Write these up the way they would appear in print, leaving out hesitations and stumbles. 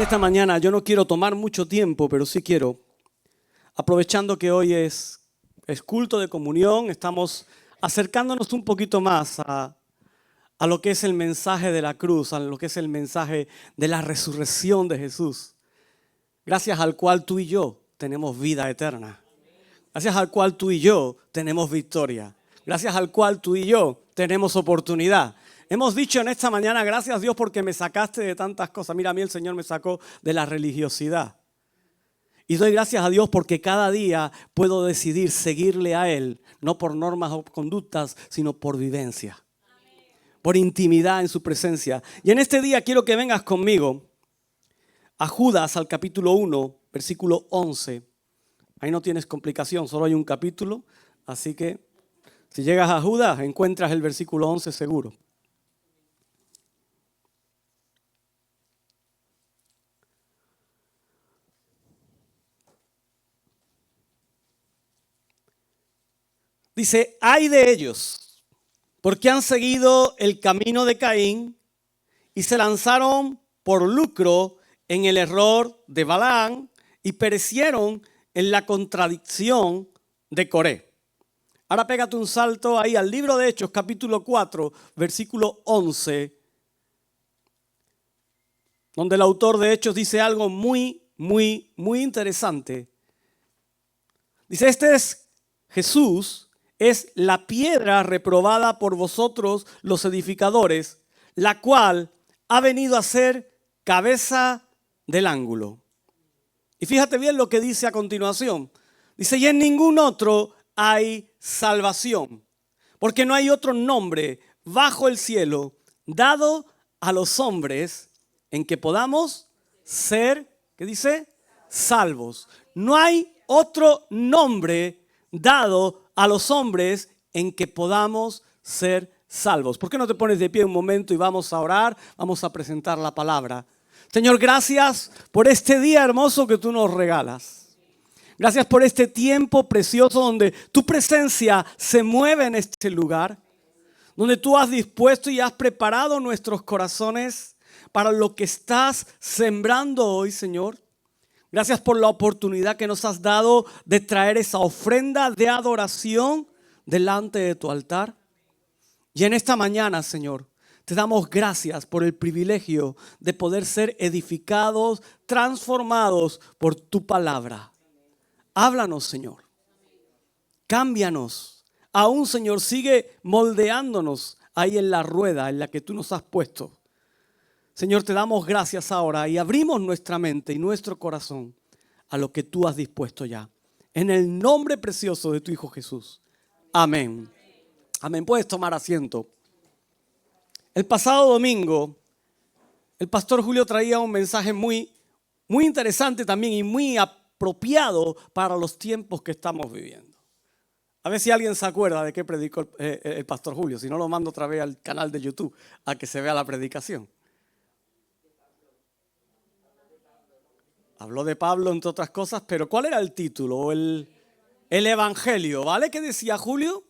esta mañana yo no quiero tomar mucho tiempo, pero sí quiero, aprovechando que hoy es culto de comunión, estamos acercándonos un poquito más a lo que es el mensaje de la cruz, a lo que es el mensaje de la resurrección de Jesús, gracias al cual tú y yo tenemos vida eterna, gracias al cual tú y yo tenemos victoria, gracias al cual tú y yo tenemos oportunidad. Hemos dicho en esta mañana, gracias a Dios porque me sacaste de tantas cosas. Mira, a mí el Señor me sacó de la religiosidad. Y doy gracias a Dios porque cada día puedo decidir seguirle a Él, no por normas o conductas, sino por vivencia, por intimidad en su presencia. Y en este día quiero que vengas conmigo a Judas, al capítulo 1, versículo 11. Ahí no tienes complicación, solo hay un capítulo. Así que si llegas a Judas, encuentras el versículo 11 seguro. Dice, ay de ellos, porque han seguido el camino de Caín y se lanzaron por lucro en el error de Balaam y perecieron en la contradicción de Coré. Ahora pégate un salto ahí al libro de Hechos, capítulo 4, versículo 11, donde el autor de Hechos dice algo muy interesante. Dice, este es Jesús, es la piedra reprobada por vosotros los edificadores, la cual ha venido a ser cabeza del ángulo. Y fíjate bien lo que dice a continuación. Dice, y en ningún otro hay salvación, porque no hay otro nombre bajo el cielo dado a los hombres en que podamos ser, ¿qué dice? Salvos. No hay otro nombre dado a los hombres en que podamos ser salvos. ¿Por qué no te pones de pie un momento y vamos a orar? Vamos a presentar la palabra. Señor, gracias por este día hermoso que tú nos regalas. Gracias por este tiempo precioso donde tu presencia se mueve en este lugar, donde tú has dispuesto y has preparado nuestros corazones para lo que estás sembrando hoy, Señor. Gracias por la oportunidad que nos has dado de traer esa ofrenda de adoración delante de tu altar. Y en esta mañana, Señor, te damos gracias por el privilegio de poder ser edificados, transformados por tu palabra. Háblanos, Señor. Cámbianos. Aún, Señor, sigue moldeándonos ahí en la rueda en la que tú nos has puesto. Señor, te damos gracias ahora y abrimos nuestra mente y nuestro corazón a lo que tú has dispuesto ya. En el nombre precioso de tu Hijo Jesús. Amén. Amén. Puedes tomar asiento. El pasado domingo, el pastor Julio traía un mensaje muy interesante también y muy apropiado para los tiempos que estamos viviendo. A ver si alguien se acuerda de qué predicó el pastor Julio. Si no, lo mando otra vez al canal de YouTube a que se vea la predicación. Habló de Pablo, entre otras cosas, pero ¿cuál era el título? El Evangelio, ¿vale? ¿Qué decía Julio?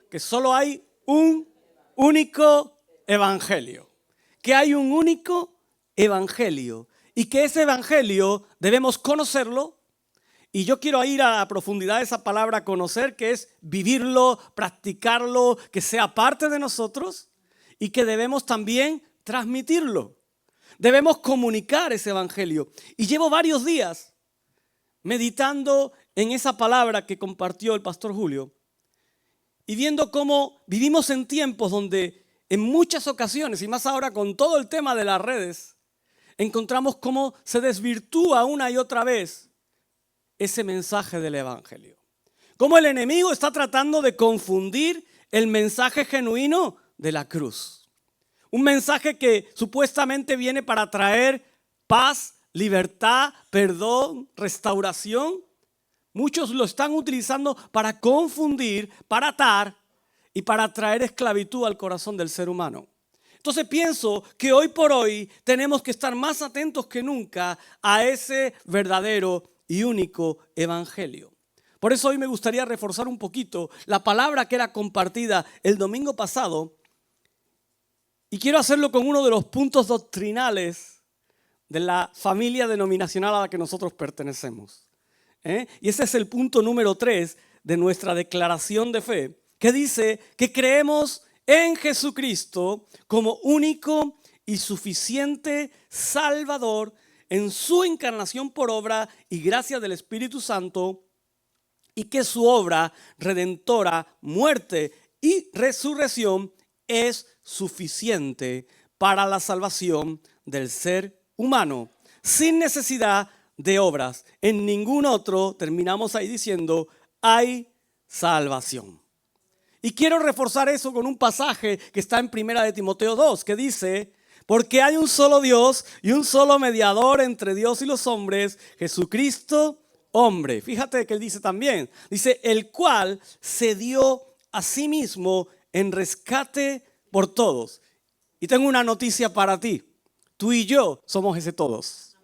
Que solo hay un único Evangelio. Que hay un único Evangelio. Y que ese Evangelio debemos conocerlo. Y yo quiero ir a la profundidad de esa palabra conocer, que es vivirlo, practicarlo, que sea parte de nosotros. Y que debemos también transmitirlo. Debemos comunicar ese evangelio. Y llevo varios días meditando en esa palabra que compartió el pastor Julio y viendo cómo vivimos en tiempos donde en muchas ocasiones, y más ahora con todo el tema de las redes, encontramos cómo se desvirtúa una y otra vez ese mensaje del evangelio. Cómo el enemigo está tratando de confundir el mensaje genuino de la cruz. Un mensaje que supuestamente viene para traer paz, libertad, perdón, restauración. Muchos lo están utilizando para confundir, para atar y para traer esclavitud al corazón del ser humano. Entonces pienso que hoy por hoy tenemos que estar más atentos que nunca a ese verdadero y único evangelio. Por eso hoy me gustaría reforzar un poquito la palabra que era compartida el domingo pasado. Y quiero hacerlo con uno de los puntos doctrinales de la familia denominacional a la que nosotros pertenecemos. Y ese es el punto número 3 de nuestra declaración de fe, que dice que creemos en Jesucristo como único y suficiente Salvador en su encarnación por obra y gracia del Espíritu Santo, y que su obra redentora, muerte y resurrección es suficiente para la salvación del ser humano, sin necesidad de obras. En ningún otro, terminamos ahí diciendo, hay salvación. Y quiero reforzar eso con un pasaje que está en 1 de Timoteo 2, que dice: porque hay un solo Dios y un solo mediador entre Dios y los hombres, Jesucristo, hombre. Fíjate que él dice también, dice, el cual se dio a sí mismo en rescate por todos. Y tengo una noticia para ti. Tú y yo somos ese todos.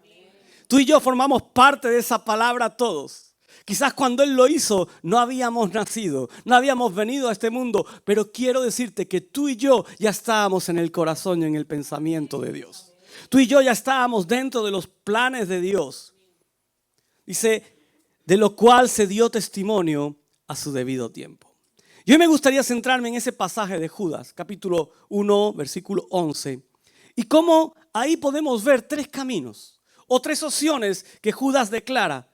Tú y yo formamos parte de esa palabra todos. Quizás cuando Él lo hizo no habíamos nacido, no habíamos venido a este mundo, pero quiero decirte que tú y yo ya estábamos en el corazón y en el pensamiento de Dios. Tú y yo ya estábamos dentro de los planes de Dios. Dice, de lo cual se dio testimonio a su debido tiempo. Y hoy me gustaría centrarme en ese pasaje de Judas, capítulo 1, versículo 11. Y cómo ahí podemos ver 3 caminos o 3 opciones que Judas declara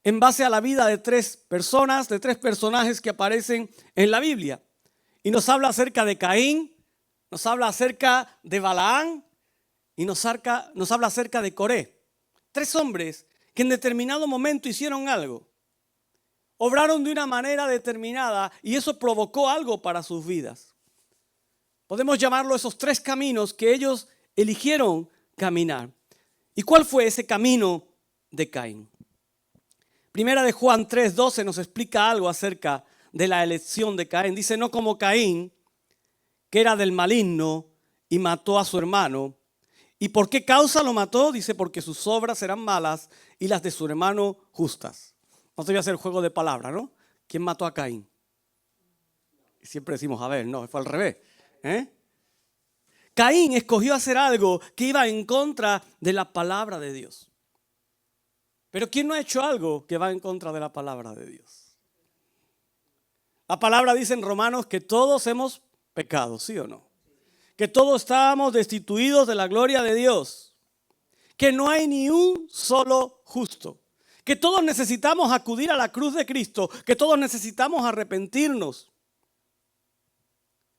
en base a la vida de 3 personas, de 3 personajes que aparecen en la Biblia. Y nos habla acerca de Caín, nos habla acerca de Balaán y nos habla acerca de Coré. 3 hombres que en determinado momento hicieron algo. Obraron de una manera determinada y eso provocó algo para sus vidas. Podemos llamarlo esos 3 caminos que ellos eligieron caminar. ¿Y cuál fue ese camino de Caín? Primera de Juan 3:12 nos explica algo acerca de la elección de Caín. Dice, no como Caín, que era del maligno y mató a su hermano. ¿Y por qué causa lo mató? Dice, porque sus obras eran malas y las de su hermano justas. No te voy a hacer juego de palabras, ¿no? ¿Quién mató a Caín? Y siempre decimos, a ver, no, fue al revés. Caín escogió hacer algo que iba en contra de la palabra de Dios. Pero ¿quién no ha hecho algo que va en contra de la palabra de Dios? La palabra dice en Romanos que todos hemos pecado, ¿sí o no? Que todos estábamos destituidos de la gloria de Dios. Que no hay ni un solo justo. Que todos necesitamos acudir a la cruz de Cristo. Que todos necesitamos arrepentirnos.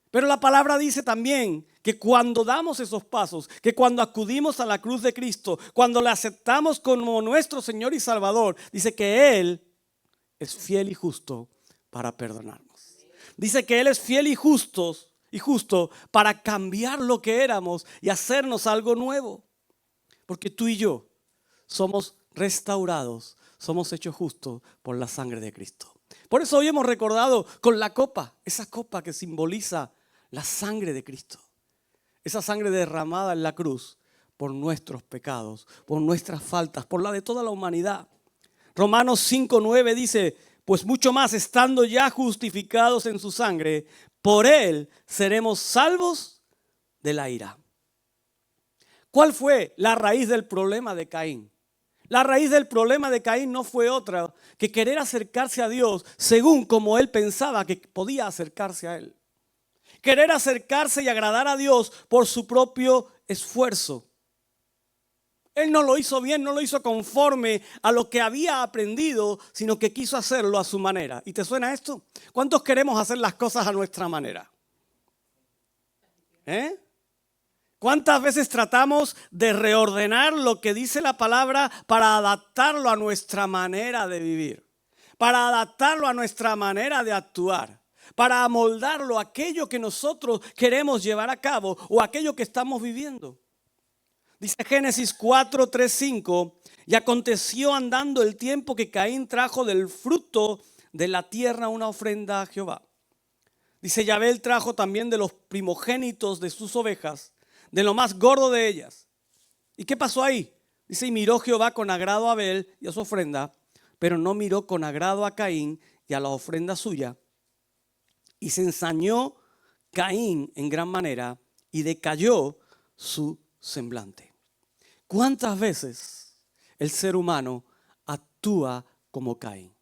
Pero la palabra dice también que cuando damos esos pasos, que cuando acudimos a la cruz de Cristo, cuando le aceptamos como nuestro Señor y Salvador, dice que Él es fiel y justo para perdonarnos. Dice que Él es fiel y justo para cambiar lo que éramos y hacernos algo nuevo. Porque tú y yo somos restaurados, somos hechos justos por la sangre de Cristo. Por eso hoy hemos recordado con la copa, esa copa que simboliza la sangre de Cristo. Esa sangre derramada en la cruz por nuestros pecados, por nuestras faltas, por la de toda la humanidad. Romanos 5:9 dice, pues mucho más estando ya justificados en su sangre, por Él seremos salvos de la ira. ¿Cuál fue la raíz del problema de Caín? La raíz del problema de Caín no fue otra que querer acercarse a Dios según como él pensaba que podía acercarse a Él. Querer acercarse y agradar a Dios por su propio esfuerzo. Él no lo hizo bien, no lo hizo conforme a lo que había aprendido, sino que quiso hacerlo a su manera. ¿Y te suena esto? ¿Cuántos queremos hacer las cosas a nuestra manera? ¿Cuántas veces tratamos de reordenar lo que dice la palabra para adaptarlo a nuestra manera de vivir? Para adaptarlo a nuestra manera de actuar. Para amoldarlo a aquello que nosotros queremos llevar a cabo o aquello que estamos viviendo. Dice Génesis 4:3-5, y aconteció andando el tiempo que Caín trajo del fruto de la tierra una ofrenda a Jehová. Dice, y Abel trajo también de los primogénitos de sus ovejas, de lo más gordo de ellas. ¿Y qué pasó ahí? Dice, y miró Jehová con agrado a Abel y a su ofrenda, pero no miró con agrado a Caín y a la ofrenda suya. Y se ensañó Caín en gran manera y decayó su semblante. ¿Cuántas veces el ser humano actúa como Caín?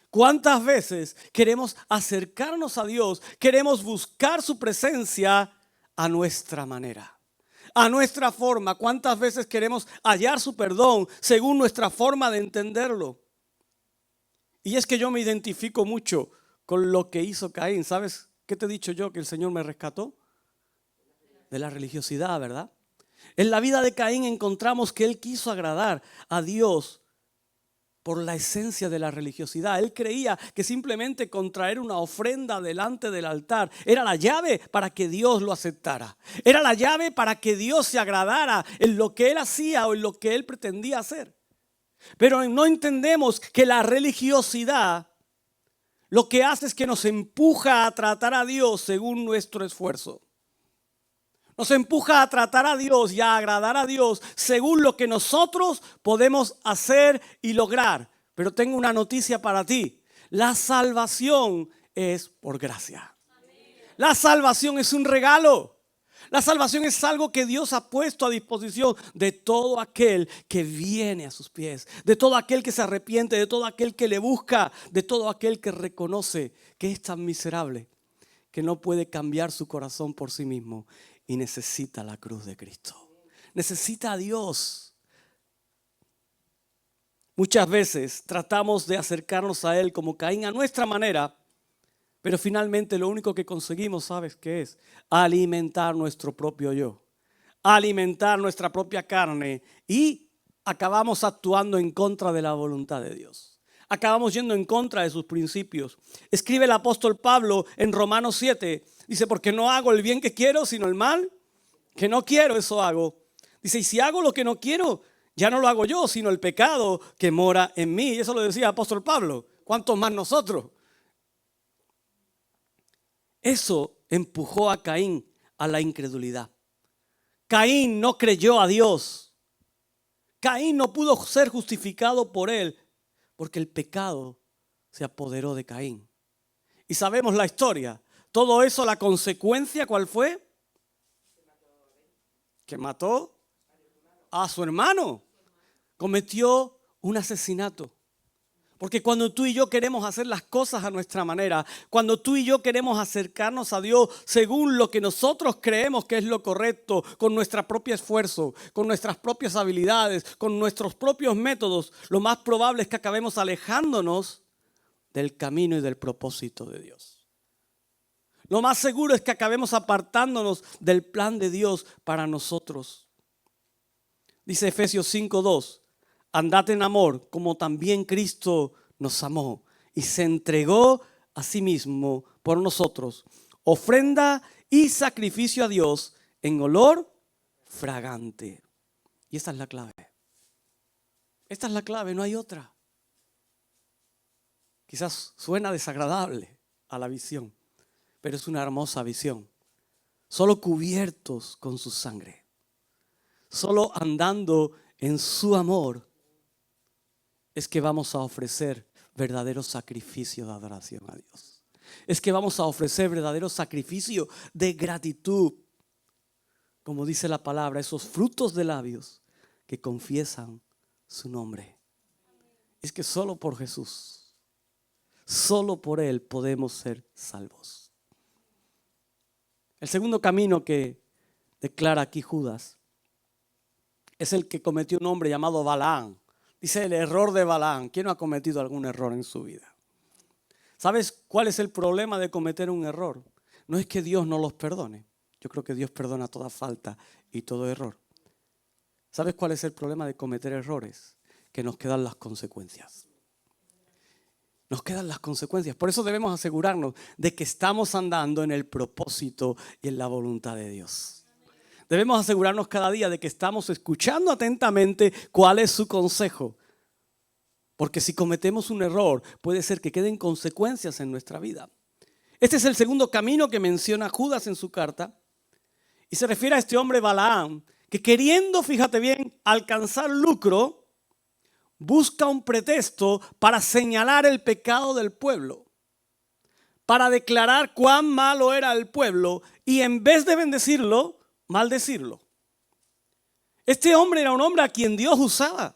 ¿Cuántas veces queremos acercarnos a Dios, queremos buscar su presencia a nuestra manera, a nuestra forma? ¿Cuántas veces queremos hallar su perdón según nuestra forma de entenderlo? Y es que yo me identifico mucho con lo que hizo Caín. ¿Sabes qué te he dicho yo? Que el Señor me rescató de la religiosidad, ¿verdad? En la vida de Caín encontramos que él quiso agradar a Dios por la esencia de la religiosidad. Él creía que simplemente con traer una ofrenda delante del altar era la llave para que Dios lo aceptara. Era la llave para que Dios se agradara en lo que él hacía o en lo que él pretendía hacer. Pero no entendemos que la religiosidad lo que hace es que nos empuja a tratar a Dios según nuestro esfuerzo. Nos empuja a tratar a Dios y a agradar a Dios según lo que nosotros podemos hacer y lograr. Pero tengo una noticia para ti. La salvación es por gracia. La salvación es un regalo. La salvación es algo que Dios ha puesto a disposición de todo aquel que viene a sus pies, de todo aquel que se arrepiente, de todo aquel que le busca, de todo aquel que reconoce que es tan miserable que no puede cambiar su corazón por sí mismo y necesita la cruz de Cristo. Necesita a Dios. Muchas veces tratamos de acercarnos a Él como Caín a nuestra manera, pero finalmente lo único que conseguimos, ¿sabes qué es? Alimentar nuestro propio yo, alimentar nuestra propia carne y acabamos actuando en contra de la voluntad de Dios. Acabamos yendo en contra de sus principios. Escribe el apóstol Pablo en Romanos 7, dice, porque no hago el bien que quiero, sino el mal que no quiero, eso hago. Dice, y si hago lo que no quiero, ya no lo hago yo, sino el pecado que mora en mí. Y eso lo decía el apóstol Pablo. ¿Cuántos más nosotros? Eso empujó a Caín a la incredulidad. Caín no creyó a Dios. Caín no pudo ser justificado por él porque el pecado se apoderó de Caín. Y sabemos la historia. Todo eso, la consecuencia, ¿cuál fue? Que mató a su hermano. Cometió un asesinato. Porque cuando tú y yo queremos hacer las cosas a nuestra manera, cuando tú y yo queremos acercarnos a Dios según lo que nosotros creemos que es lo correcto, con nuestro propio esfuerzo, con nuestras propias habilidades, con nuestros propios métodos, lo más probable es que acabemos alejándonos del camino y del propósito de Dios. Lo más seguro es que acabemos apartándonos del plan de Dios para nosotros. Dice Efesios 5:2. Andad en amor, como también Cristo nos amó y se entregó a sí mismo por nosotros, ofrenda y sacrificio a Dios en olor fragante. Y esta es la clave. Esta es la clave, no hay otra. Quizás suena desagradable a la visión, pero es una hermosa visión. Solo cubiertos con su sangre, solo andando en su amor, es que vamos a ofrecer verdadero sacrificio de adoración a Dios. Es que vamos a ofrecer verdadero sacrificio de gratitud. Como dice la palabra, esos frutos de labios que confiesan su nombre. Es que solo por Jesús, solo por Él podemos ser salvos. El segundo camino que declara aquí Judas es el que cometió un hombre llamado Balaam. Dice el error de Balaam. ¿Quién no ha cometido algún error en su vida? ¿Sabes cuál es el problema de cometer un error? No es que Dios no los perdone. Yo creo que Dios perdona toda falta y todo error. ¿Sabes cuál es el problema de cometer errores? Que nos quedan las consecuencias. Nos quedan las consecuencias. Por eso debemos asegurarnos de que estamos andando en el propósito y en la voluntad de Dios. Debemos asegurarnos cada día de que estamos escuchando atentamente cuál es su consejo. Porque si cometemos un error, puede ser que queden consecuencias en nuestra vida. Este es el segundo camino que menciona Judas en su carta. Y se refiere a este hombre Balaam, que queriendo, fíjate bien, alcanzar lucro, busca un pretexto para señalar el pecado del pueblo. Para declarar cuán malo era el pueblo y en vez de bendecirlo, maldecirlo. Este hombre era un hombre a quien Dios usaba.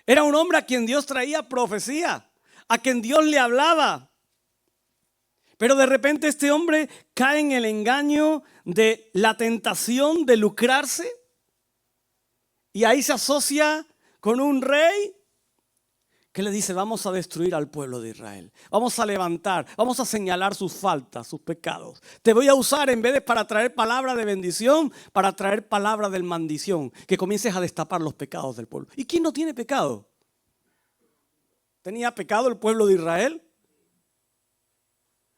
Era un hombre a quien Dios traía profecía, a quien Dios le hablaba. Pero de repente este hombre cae en el engaño de la tentación de lucrarse y ahí se asocia con un rey que le dice: vamos a destruir al pueblo de Israel, vamos a levantar, vamos a señalar sus faltas, sus pecados. Te voy a usar en vez de para traer palabra de bendición, para traer palabra de maldición, que comiences a destapar los pecados del pueblo. ¿Y quién no tiene pecado? ¿Tenía pecado el pueblo de Israel?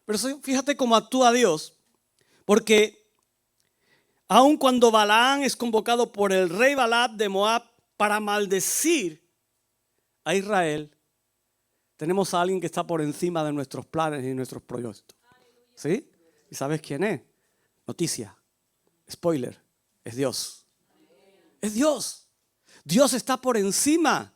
Pero fíjate cómo actúa Dios, porque aun cuando Balaam es convocado por el rey Balac de Moab para maldecir a Israel, tenemos a alguien que está por encima de nuestros planes y nuestros proyectos. ¿Sí? ¿Y sabes quién es? Noticia, spoiler, es Dios. Es Dios. Dios está por encima.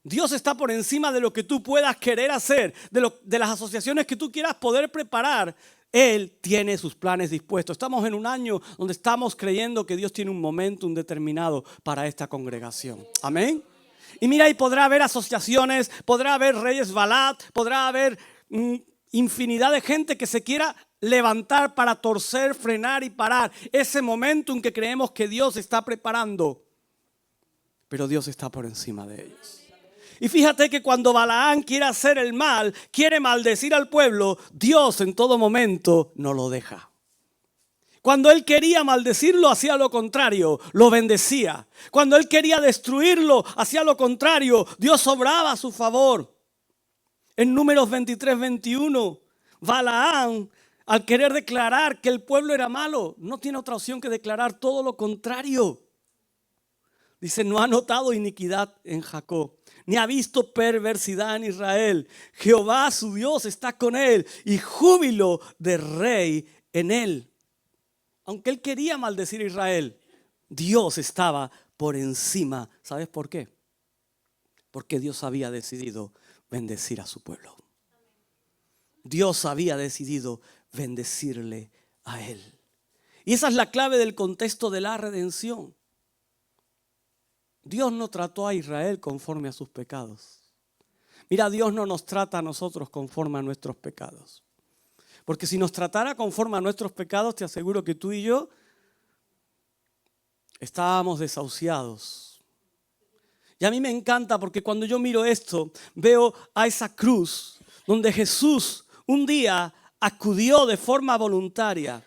Dios está por encima de lo que tú puedas querer hacer, de las asociaciones que tú quieras poder preparar. Él tiene sus planes dispuestos. Estamos en un año donde estamos creyendo que Dios tiene un momentum determinado para esta congregación. Amén. Y mira, y podrá haber asociaciones, podrá haber reyes Balac, podrá haber infinidad de gente que se quiera levantar para torcer, frenar y parar ese momentum que creemos que Dios está preparando. Pero Dios está por encima de ellos. Y fíjate que cuando Balaam quiere hacer el mal, quiere maldecir al pueblo, Dios en todo momento no lo deja. Cuando él quería maldecirlo, hacía lo contrario, lo bendecía. Cuando él quería destruirlo, hacía lo contrario, Dios obraba a su favor. En Números 23-21, Balaam, al querer declarar que el pueblo era malo, no tiene otra opción que declarar todo lo contrario. Dice: no ha notado iniquidad en Jacob, ni ha visto perversidad en Israel. Jehová su Dios está con él y júbilo de rey en él. Aunque él quería maldecir a Israel, Dios estaba por encima. ¿Sabes por qué? Porque Dios había decidido bendecir a su pueblo. Dios había decidido bendecirle a él. Y esa es la clave del contexto de la redención. Dios no trató a Israel conforme a sus pecados. Mira, Dios no nos trata a nosotros conforme a nuestros pecados. Porque si nos tratara conforme a nuestros pecados, te aseguro que tú y yo estábamos desahuciados. Y a mí me encanta porque cuando yo miro esto, veo a esa cruz donde Jesús un día acudió de forma voluntaria.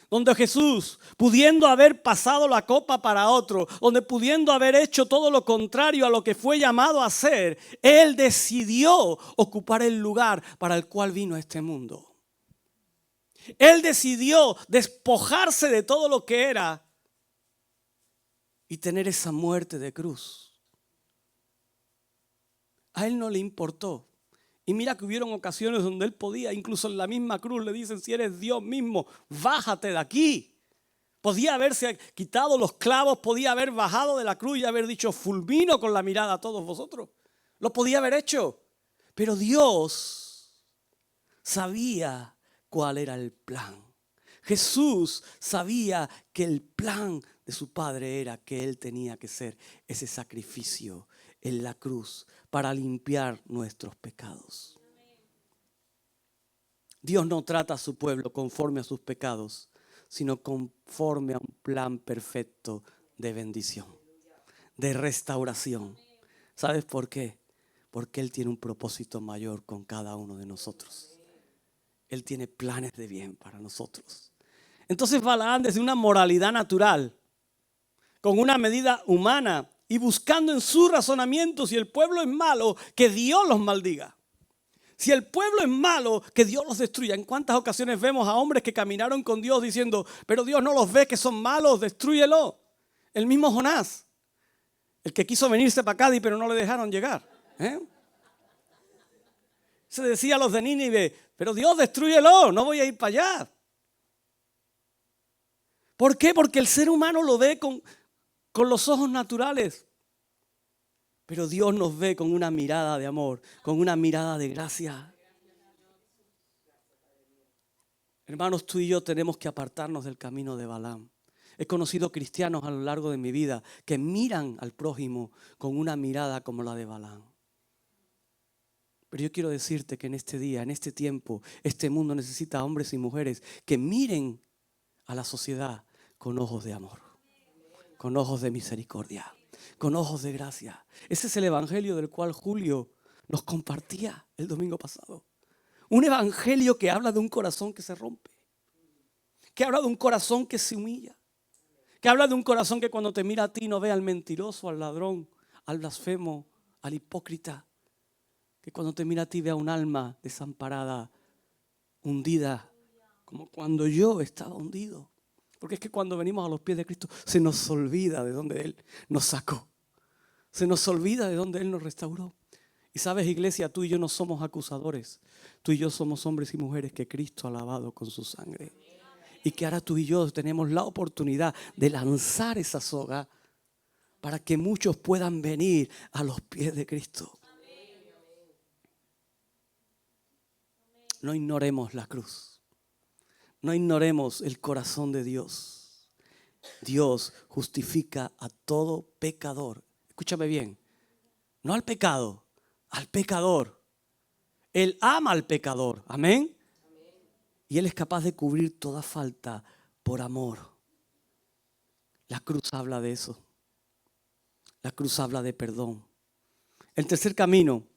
Donde Jesús, pudiendo haber pasado la copa para otro, donde pudiendo haber hecho todo lo contrario a lo que fue llamado a hacer, Él decidió ocupar el lugar para el cual vino a este mundo. Él decidió despojarse de todo lo que era y tener esa muerte de cruz. A Él no le importó. Y mira que hubieron ocasiones donde Él podía, incluso en la misma cruz le dicen: si eres Dios mismo, bájate de aquí. Podía haberse quitado los clavos, podía haber bajado de la cruz y haber dicho: fulmino con la mirada a todos vosotros. Lo podía haber hecho. Pero Dios sabía cuál era el plan. Jesús sabía que el plan de su Padre era que Él tenía que ser ese sacrificio en la cruz para limpiar nuestros pecados. Dios no trata a su pueblo conforme a sus pecados, sino conforme a un plan perfecto de bendición, de restauración. ¿Sabes por qué? Porque Él tiene un propósito mayor con cada uno de nosotros. Él tiene planes de bien para nosotros. Entonces Balaam, desde una moralidad natural, con una medida humana y buscando en su razonamiento, si el pueblo es malo, que Dios los maldiga. Si el pueblo es malo, que Dios los destruya. ¿En cuántas ocasiones vemos a hombres que caminaron con Dios diciendo: pero Dios no los ve, que son malos, destrúyelo? El mismo Jonás, el que quiso venirse para Cádiz pero no le dejaron llegar. Se decía a los de Nínive: pero Dios, destrúyelo, no voy a ir para allá. ¿Por qué? Porque el ser humano lo ve con los ojos naturales. Pero Dios nos ve con una mirada de amor, con una mirada de gracia. Hermanos, tú y yo tenemos que apartarnos del camino de Balaam. He conocido cristianos a lo largo de mi vida que miran al prójimo con una mirada como la de Balaam. Pero yo quiero decirte que en este día, en este tiempo, este mundo necesita hombres y mujeres que miren a la sociedad con ojos de amor, con ojos de misericordia, con ojos de gracia. Ese es el evangelio del cual Julio nos compartía el domingo pasado. Un evangelio que habla de un corazón que se rompe, que habla de un corazón que se humilla, que habla de un corazón que cuando te mira a ti no ve al mentiroso, al ladrón, al blasfemo, al hipócrita. Que cuando te mira a ti vea un alma desamparada, hundida, como cuando yo estaba hundido. Porque es que cuando venimos a los pies de Cristo se nos olvida de dónde Él nos sacó. Se nos olvida de dónde Él nos restauró. Y sabes, iglesia, tú y yo no somos acusadores. Tú y yo somos hombres y mujeres que Cristo ha lavado con su sangre. Y que ahora tú y yo tenemos la oportunidad de lanzar esa soga para que muchos puedan venir a los pies de Cristo. No ignoremos la cruz. No ignoremos el corazón de Dios. Dios justifica a todo pecador. Escúchame bien. No al pecado, al pecador. Él ama al pecador. Amén. Y Él es capaz de cubrir toda falta por amor. La cruz habla de eso. La cruz habla de perdón. El tercer camino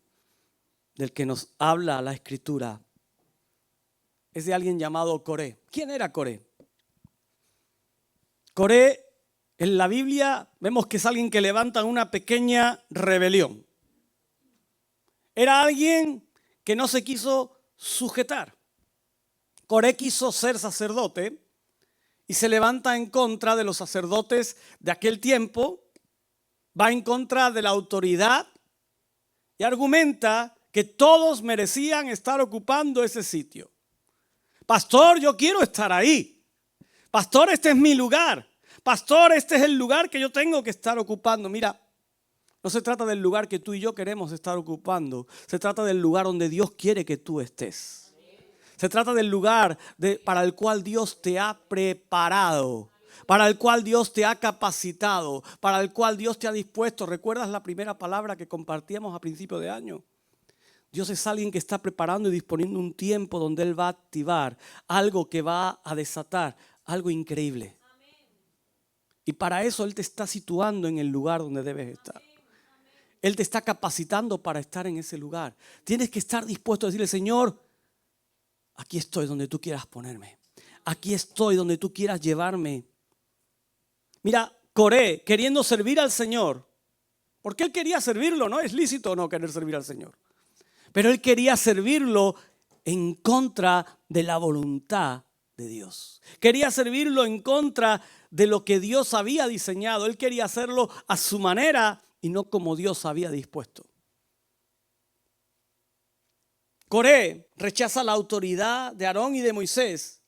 del que nos habla la Escritura es de alguien llamado Coré. ¿Quién era Coré? Coré, en la Biblia vemos que es alguien que levanta una pequeña rebelión. Era alguien que no se quiso sujetar. Coré quiso ser sacerdote y se levanta en contra de los sacerdotes de aquel tiempo, va en contra de la autoridad y argumenta que todos merecían estar ocupando ese sitio. Pastor, yo quiero estar ahí. Pastor, este es mi lugar. Pastor, este es el lugar que yo tengo que estar ocupando. Mira, no se trata del lugar que tú y yo queremos estar ocupando. Se trata del lugar donde Dios quiere que tú estés. Se trata del lugar para el cual Dios te ha preparado, para el cual Dios te ha capacitado, para el cual Dios te ha dispuesto. ¿Recuerdas la primera palabra que compartíamos a principio de año? Dios es alguien que está preparando y disponiendo un tiempo donde Él va a activar algo que va a desatar, algo increíble. Y para eso Él te está situando en el lugar donde debes estar. Él te está capacitando para estar en ese lugar. Tienes que estar dispuesto a decirle, Señor, aquí estoy donde tú quieras ponerme. Aquí estoy donde tú quieras llevarme. Mira, Coré, queriendo servir al Señor, porque él quería servirlo, ¿no? Es lícito o no querer servir al Señor. Pero él quería servirlo en contra de la voluntad de Dios. Quería servirlo en contra de lo que Dios había diseñado. Él quería hacerlo a su manera y no como Dios había dispuesto. Coré rechaza la autoridad de Aarón y de Moisés.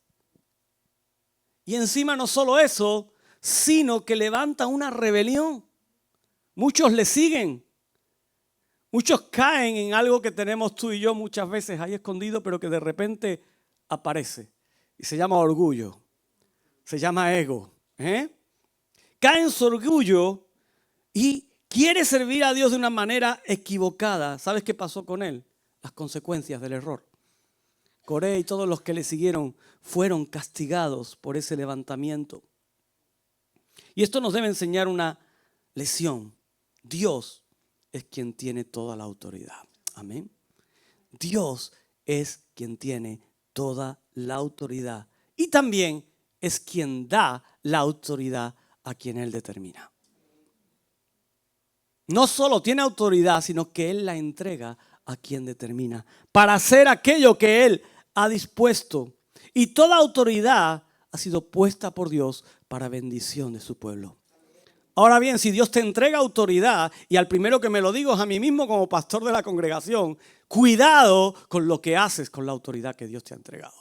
Y encima no solo eso, sino que levanta una rebelión. Muchos le siguen. Muchos caen en algo que tenemos tú y yo muchas veces ahí escondido, pero que de repente aparece. Y se llama orgullo. Se llama ego. Cae en su orgullo y quiere servir a Dios de una manera equivocada. ¿Sabes qué pasó con él? Las consecuencias del error. Coré y todos los que le siguieron fueron castigados por ese levantamiento. Y esto nos debe enseñar una lección. Dios es quien tiene toda la autoridad. Amén. Dios es quien tiene toda la autoridad. Y también es quien da la autoridad a quien Él determina. No solo tiene autoridad, sino que Él la entrega a quien determina. Para hacer aquello que Él ha dispuesto. Y toda autoridad ha sido puesta por Dios para bendición de su pueblo. Ahora bien, si Dios te entrega autoridad, y al primero que me lo digo es a mí mismo como pastor de la congregación, cuidado con lo que haces con la autoridad que Dios te ha entregado.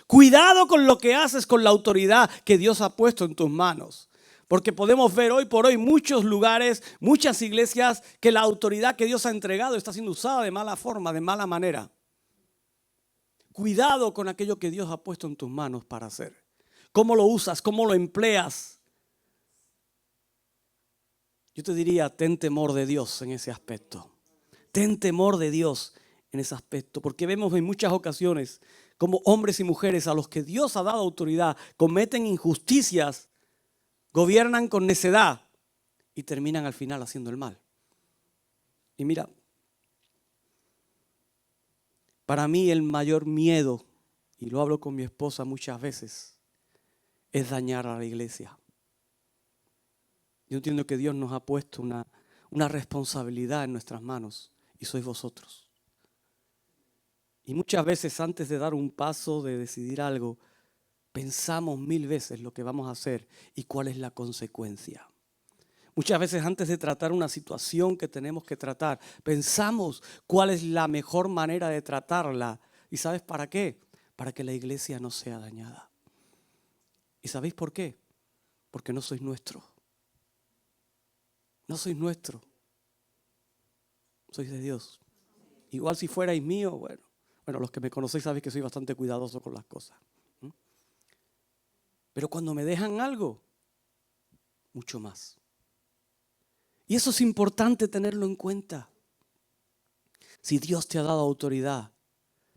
Cuidado con lo que haces con la autoridad que Dios ha puesto en tus manos. Porque podemos ver hoy por hoy muchos lugares, muchas iglesias, que la autoridad que Dios ha entregado está siendo usada de mala forma, de mala manera. Cuidado con aquello que Dios ha puesto en tus manos para hacer. ¿Cómo lo usas? ¿Cómo lo empleas? Yo te diría, ten temor de Dios en ese aspecto. Ten temor de Dios en ese aspecto, porque vemos en muchas ocasiones como hombres y mujeres a los que Dios ha dado autoridad cometen injusticias, gobiernan con necedad y terminan al final haciendo el mal. Y mira, para mí el mayor miedo, y lo hablo con mi esposa muchas veces, es dañar a la iglesia. Yo entiendo que Dios nos ha puesto una responsabilidad en nuestras manos y sois vosotros. Y muchas veces antes de dar un paso, de decidir algo, pensamos 1000 veces lo que vamos a hacer y cuál es la consecuencia. Muchas veces antes de tratar una situación que tenemos que tratar, pensamos cuál es la mejor manera de tratarla. ¿Y sabes para qué? Para que la iglesia no sea dañada. ¿Y sabéis por qué? Porque no sois nuestros. No sois nuestros. Sois de Dios. Igual si fuerais míos, bueno, los que me conocéis sabéis que soy bastante cuidadoso con las cosas. Pero cuando me dejan algo, mucho más. Y eso es importante tenerlo en cuenta. Si Dios te ha dado autoridad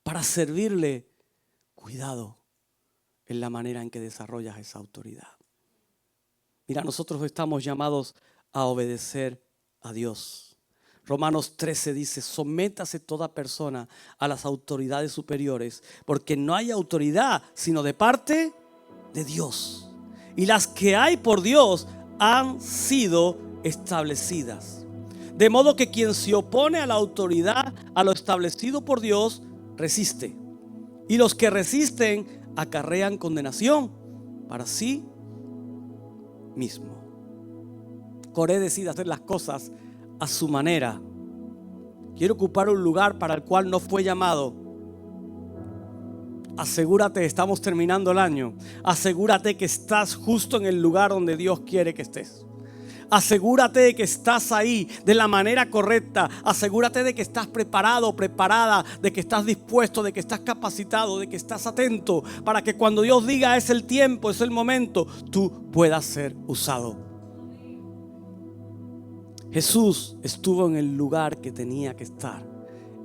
para servirle, cuidado en la manera en que desarrollas esa autoridad. Mira, nosotros estamos llamados a obedecer a Dios. Romanos 13 dice, sométase toda persona a las autoridades superiores, porque no hay autoridad sino de parte de Dios. Y las que hay por Dios han sido establecidas. De modo que quien se opone a la autoridad, a lo establecido por Dios, resiste. Y los que resisten acarrean condenación para sí mismo. Coré decide hacer las cosas a su manera. Quiere ocupar un lugar para el cual no fue llamado. Asegúrate, estamos terminando el año. Asegúrate que estás justo en el lugar donde Dios quiere que estés. Asegúrate de que estás ahí de la manera correcta. Asegúrate de que estás preparado, preparada, de que estás dispuesto, de que estás capacitado, de que estás atento, para que cuando Dios diga es el tiempo, es el momento, tú puedas ser usado. Jesús estuvo en el lugar que tenía que estar,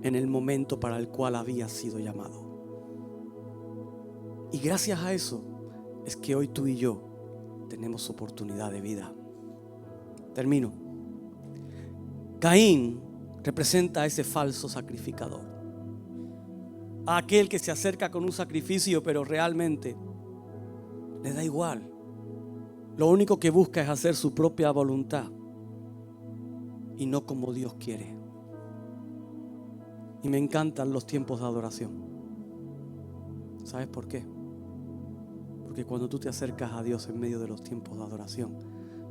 en el momento para el cual había sido llamado. Y gracias a eso es que hoy tú y yo tenemos oportunidad de vida. Termino. Caín representa a ese falso sacrificador, a aquel que se acerca con un sacrificio pero realmente le da igual. Lo único que busca es hacer su propia voluntad y no como Dios quiere. Y me encantan los tiempos de adoración. ¿Sabes por qué? Porque cuando tú te acercas a Dios en medio de los tiempos de adoración,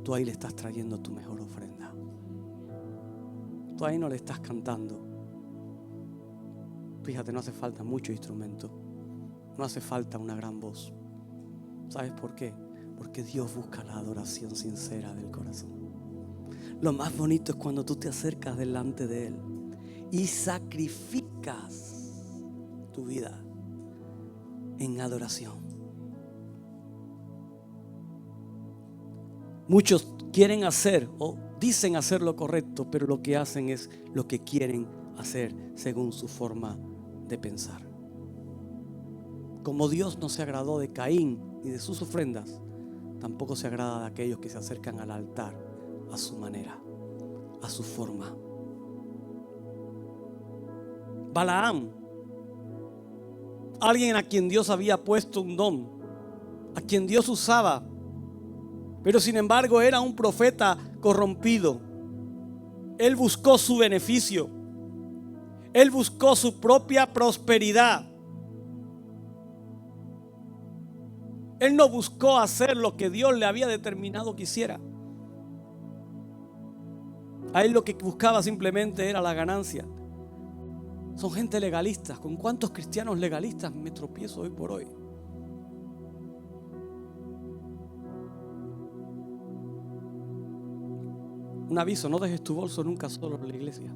tú ahí le estás trayendo tu mejor ofrenda. Tú ahí no le estás cantando. Fíjate, no hace falta mucho instrumento. No hace falta una gran voz. ¿Sabes por qué? Porque Dios busca la adoración sincera del corazón. Lo más bonito es cuando tú te acercas delante de Él y sacrificas tu vida en adoración. Muchos quieren hacer o dicen hacer lo correcto, pero lo que hacen es lo que quieren hacer según su forma de pensar. Como Dios no se agradó de Caín y de sus ofrendas, tampoco se agrada de aquellos que se acercan al altar a su manera, a su forma. Balaam, alguien a quien Dios había puesto un don, a quien Dios usaba, pero sin embargo era un profeta corrompido. Él buscó su beneficio. Él buscó su propia prosperidad. Él no buscó hacer lo que Dios le había determinado que hiciera. A él lo que buscaba simplemente era la ganancia. Son gente legalista. ¿Con cuántos cristianos legalistas me tropiezo hoy por hoy? Un aviso: no dejes tu bolso nunca solo en la iglesia,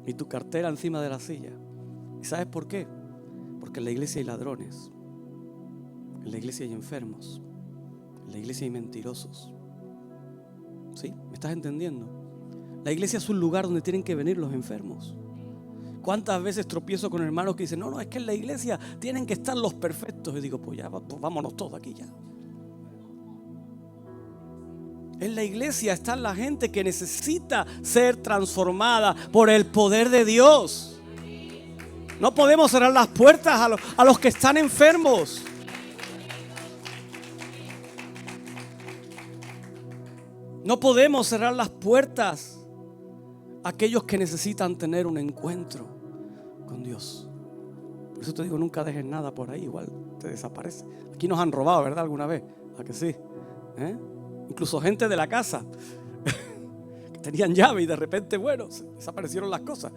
ni tu cartera encima de la silla. ¿Y sabes por qué? Porque en la iglesia hay ladrones, en la iglesia hay enfermos, en la iglesia hay mentirosos, estás entendiendo? La iglesia es un lugar donde tienen que venir los enfermos. ¿Cuántas veces tropiezo con hermanos que dicen, no, es que en la iglesia tienen que estar los perfectos? Y digo, pues ya, pues vámonos todos aquí ya. En la iglesia está la gente que necesita ser transformada por el poder de Dios. No podemos cerrar las puertas a los que están enfermos. No podemos cerrar las puertas a aquellos que necesitan tener un encuentro con Dios. Por eso te digo, nunca dejes nada por ahí, igual te desaparece. Aquí nos han robado, ¿verdad? Alguna vez, ¿a que sí? Incluso gente de la casa que tenían llave y de repente, bueno, desaparecieron las cosas.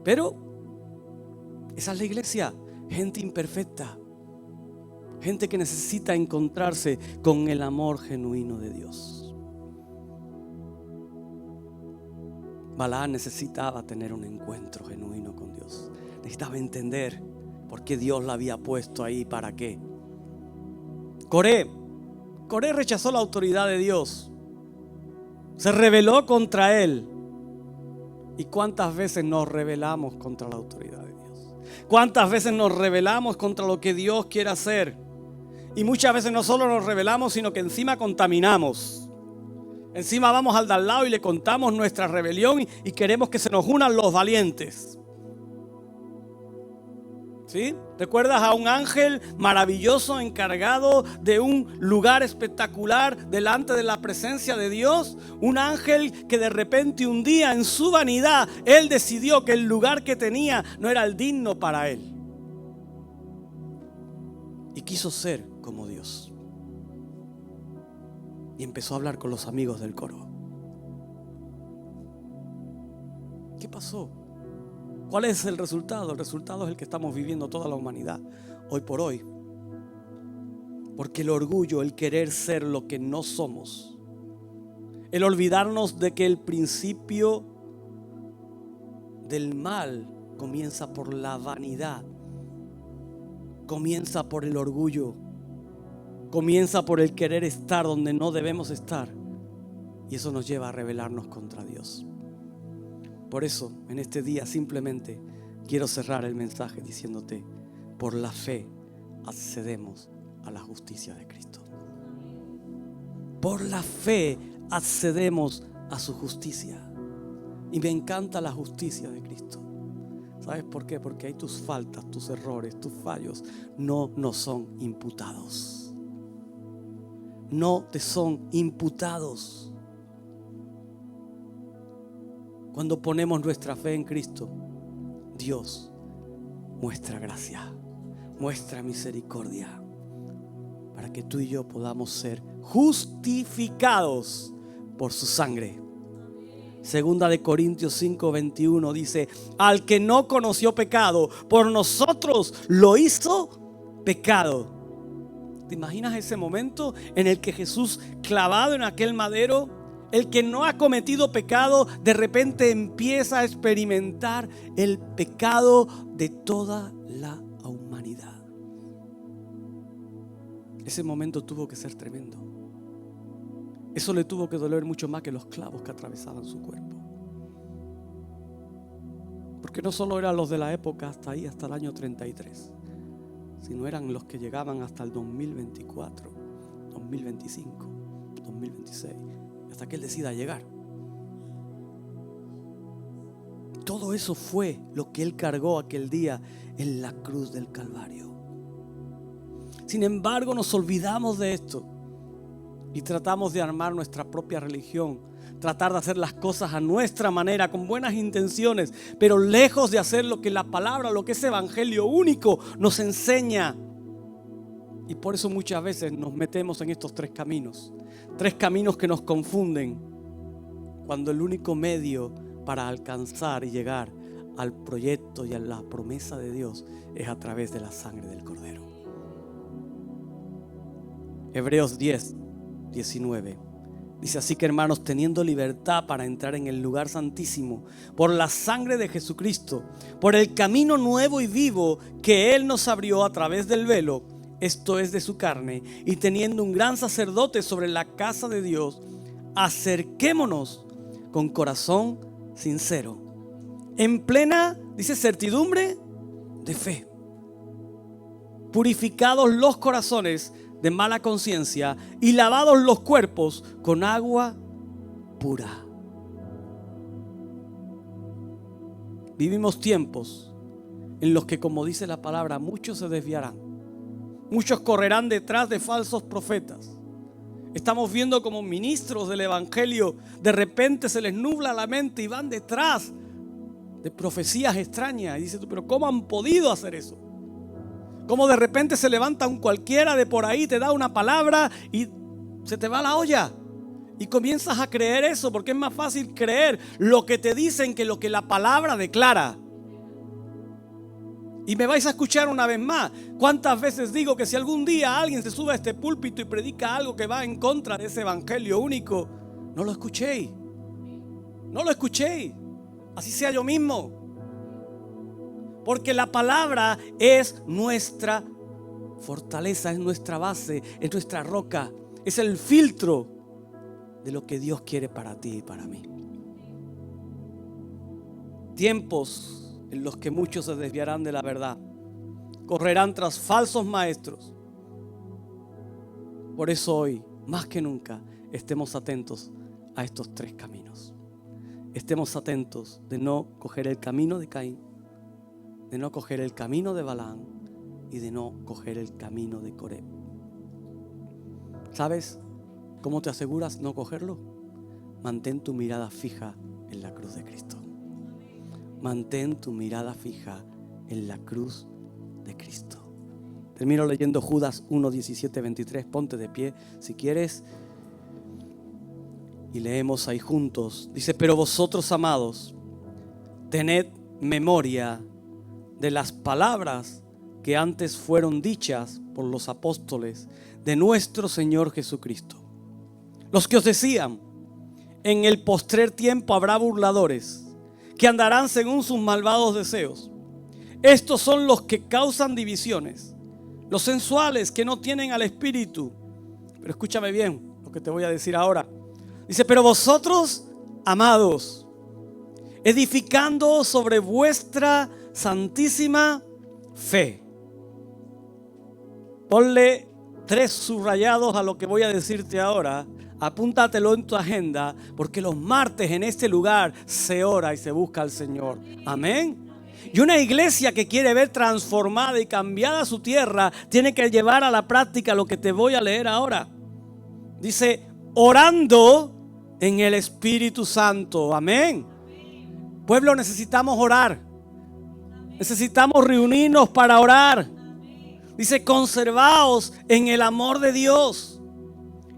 Pero esa es la iglesia, gente imperfecta, gente que necesita encontrarse con el amor genuino de Dios. Balaam necesitaba tener un encuentro genuino con Dios. Necesitaba entender por qué Dios la había puesto ahí, para qué. Coré rechazó la autoridad de Dios. Se rebeló contra él. ¿Y cuántas veces nos rebelamos contra la autoridad de Dios? ¿Cuántas veces nos rebelamos contra lo que Dios quiere hacer? Y muchas veces no solo nos rebelamos, sino que encima contaminamos. Encima vamos al de al lado y le contamos nuestra rebelión y queremos que se nos unan los valientes. ¿Sí? ¿Recuerdas a un ángel maravilloso encargado de un lugar espectacular delante de la presencia de Dios? Un ángel que de repente un día en su vanidad él decidió que el lugar que tenía no era el digno para él. Y quiso ser como Dios. Y empezó a hablar con los amigos del coro. ¿Qué pasó? ¿Cuál es el resultado? El resultado es el que estamos viviendo toda la humanidad hoy por hoy. Porque el orgullo, el querer ser lo que no somos, el olvidarnos de que el principio del mal comienza por la vanidad, comienza por el orgullo, comienza por el querer estar donde no debemos estar, y eso nos lleva a rebelarnos contra Dios. Por eso, en este día simplemente quiero cerrar el mensaje diciéndote, por la fe accedemos a la justicia de Cristo. Por la fe accedemos a su justicia. Y me encanta la justicia de Cristo. ¿Sabes por qué? Porque ahí tus faltas, tus errores, tus fallos no nos son imputados. No te son imputados. Cuando ponemos nuestra fe en Cristo, Dios muestra gracia, muestra misericordia, para que tú y yo podamos ser justificados por su sangre. Segunda de Corintios 5:21 dice, al que no conoció pecado, por nosotros lo hizo pecado. ¿Te imaginas ese momento en el que Jesús, clavado en aquel madero, el que no ha cometido pecado, de repente empieza a experimentar el pecado de toda la humanidad? Ese momento tuvo que ser tremendo. Eso le tuvo que doler mucho más que los clavos que atravesaban su cuerpo. Porque no solo eran los de la época hasta ahí, hasta el año 33, sino eran los que llegaban hasta el 2024, 2025, 2026. Hasta que Él decida llegar. Todo eso fue lo que Él cargó aquel día en la cruz del Calvario. Sin embargo, nos olvidamos de esto y tratamos de armar nuestra propia religión, tratar de hacer las cosas a nuestra manera, con buenas intenciones, pero lejos de hacer lo que la palabra, lo que ese evangelio único nos enseña. Y por eso muchas veces nos metemos en estos tres caminos que nos confunden, cuando el único medio para alcanzar y llegar al proyecto y a la promesa de Dios es a través de la sangre del Cordero. Hebreos 10:19 dice, así que hermanos, teniendo libertad para entrar en el lugar santísimo por la sangre de Jesucristo, por el camino nuevo y vivo que Él nos abrió a través del velo, esto es de su carne, y teniendo un gran sacerdote sobre la casa de Dios, acerquémonos con corazón sincero, en plena, dice, certidumbre de fe, purificados los corazones de mala conciencia y lavados los cuerpos con agua pura. Vivimos tiempos en los que, como dice la palabra, muchos se desviarán. Muchos correrán detrás de falsos profetas. Estamos viendo como ministros del evangelio de repente se les nubla la mente y van detrás de profecías extrañas. Y dices tú, pero ¿cómo han podido hacer eso? ¿Cómo de repente se levanta un cualquiera de por ahí, te da una palabra y se te va la olla? Y comienzas a creer eso, porque es más fácil creer lo que te dicen que lo que la palabra declara. Y me vais a escuchar una vez más. ¿Cuántas veces digo que si algún día alguien se sube a este púlpito y predica algo que va en contra de ese evangelio único, no lo escuchéis? No lo escuchéis. Así sea yo mismo. Porque la palabra es nuestra fortaleza, es nuestra base, es nuestra roca. Es el filtro de lo que Dios quiere para ti y para mí. Tiempos en los que muchos se desviarán de la verdad, correrán tras falsos maestros. Por eso hoy, más que nunca, estemos atentos a estos tres caminos. Estemos atentos de no coger el camino de Caín, de no coger el camino de Balaam y de no coger el camino de Coré. ¿Sabes cómo te aseguras no cogerlo? Mantén tu mirada fija en la cruz de Cristo. Mantén tu mirada fija en la cruz de Cristo. Termino leyendo Judas 1, 17, 23. Ponte de pie si quieres y leemos ahí juntos. Dice: pero vosotros, amados, tened memoria de las palabras que antes fueron dichas por los apóstoles de nuestro Señor Jesucristo, los que os decían: en el postrer tiempo habrá burladores que andarán según sus malvados deseos. Estos son los que causan divisiones, los sensuales que no tienen al Espíritu. Pero escúchame bien lo que te voy a decir ahora. Dice: pero vosotros, amados, edificando sobre vuestra santísima fe. Ponle 3 subrayados a lo que voy a decirte ahora. Apúntatelo en tu agenda, porque los martes en este lugar se ora y se busca al Señor. Amén. Y una iglesia que quiere ver transformada y cambiada su tierra tiene que llevar a la práctica lo que te voy a leer ahora. Dice: orando en el Espíritu Santo. Amén. Pueblo, necesitamos orar. Necesitamos reunirnos para orar. Dice: conservaos en el amor de Dios,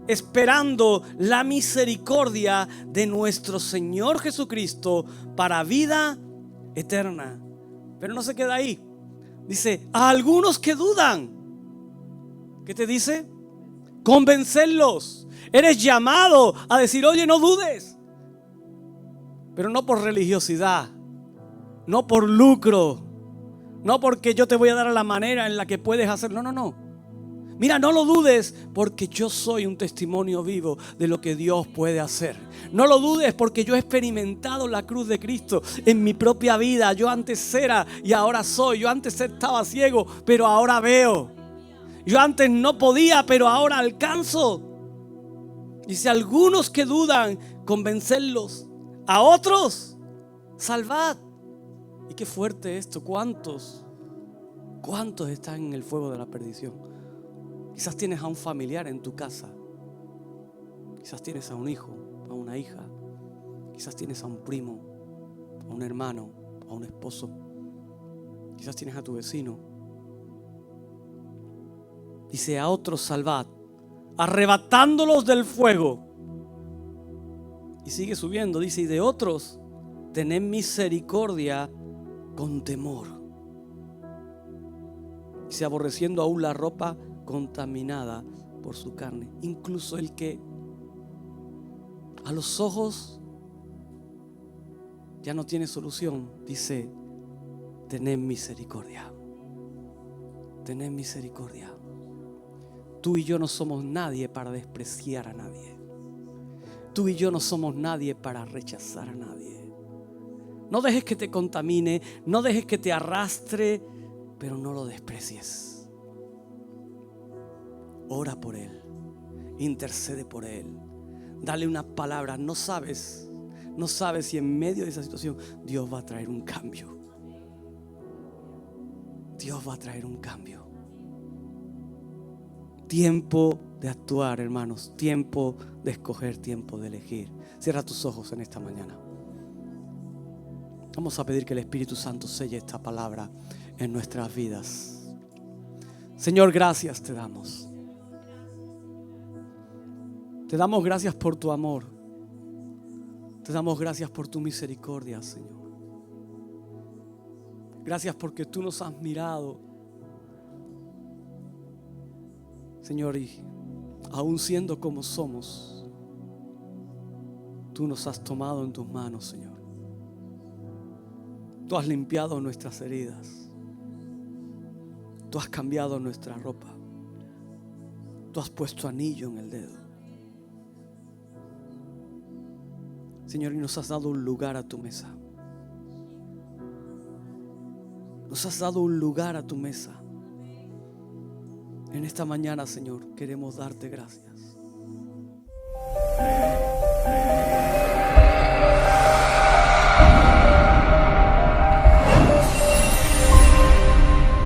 esperando la misericordia de nuestro Señor Jesucristo para vida eterna. Pero no se queda ahí. Dice: a algunos que dudan, ¿qué te dice? Convencerlos. Eres llamado a decir: oye, no dudes. Pero no por religiosidad, no por lucro, no porque yo te voy a dar la manera en la que puedes hacerlo. No. Mira, no lo dudes, porque yo soy un testimonio vivo de lo que Dios puede hacer. No lo dudes, porque yo he experimentado la cruz de Cristo en mi propia vida. Yo antes era y ahora soy. Yo antes estaba ciego, pero ahora veo. Yo antes no podía, pero ahora alcanzo. Dice: algunos que dudan, convencerlos. A otros, salvad. Y qué fuerte esto. ¿Cuántos están en el fuego de la perdición? Quizás tienes a un familiar en tu casa. Quizás tienes a un hijo, a una hija. Quizás tienes a un primo, a un hermano, a un esposo. Quizás tienes a tu vecino. Dice: a otros salvad, arrebatándolos del fuego. Y sigue subiendo. Dice: y de otros tened misericordia con temor. Dice: aborreciendo aún la ropa contaminada por su carne, incluso el que a los ojos ya no tiene solución. Dice: tened misericordia. Tened misericordia. Tú y yo no somos nadie para despreciar a nadie. tú y yo no somos nadie para rechazar a nadie. No dejes que te contamine, no dejes que te arrastre, pero no lo desprecies. Ora por él, intercede por él, dale una palabra. No sabes si en medio de esa situación Dios va a traer un cambio. Dios va a traer un cambio. Tiempo de actuar, hermanos. Tiempo de escoger, tiempo de elegir. Cierra tus ojos en esta mañana. Vamos a pedir que el Espíritu Santo selle esta palabra en nuestras vidas. Señor, gracias te damos. Te damos gracias por tu amor. Te damos gracias por tu misericordia, Señor. Gracias porque tú nos has mirado, Señor, y aún siendo como somos, tú nos has tomado en tus manos, Señor. Tú has limpiado nuestras heridas. Tú has cambiado nuestra ropa. Tú has puesto anillo en el dedo. Señor, y nos has dado un lugar a tu mesa. Nos has dado un lugar a tu mesa. En esta mañana, Señor, queremos darte gracias.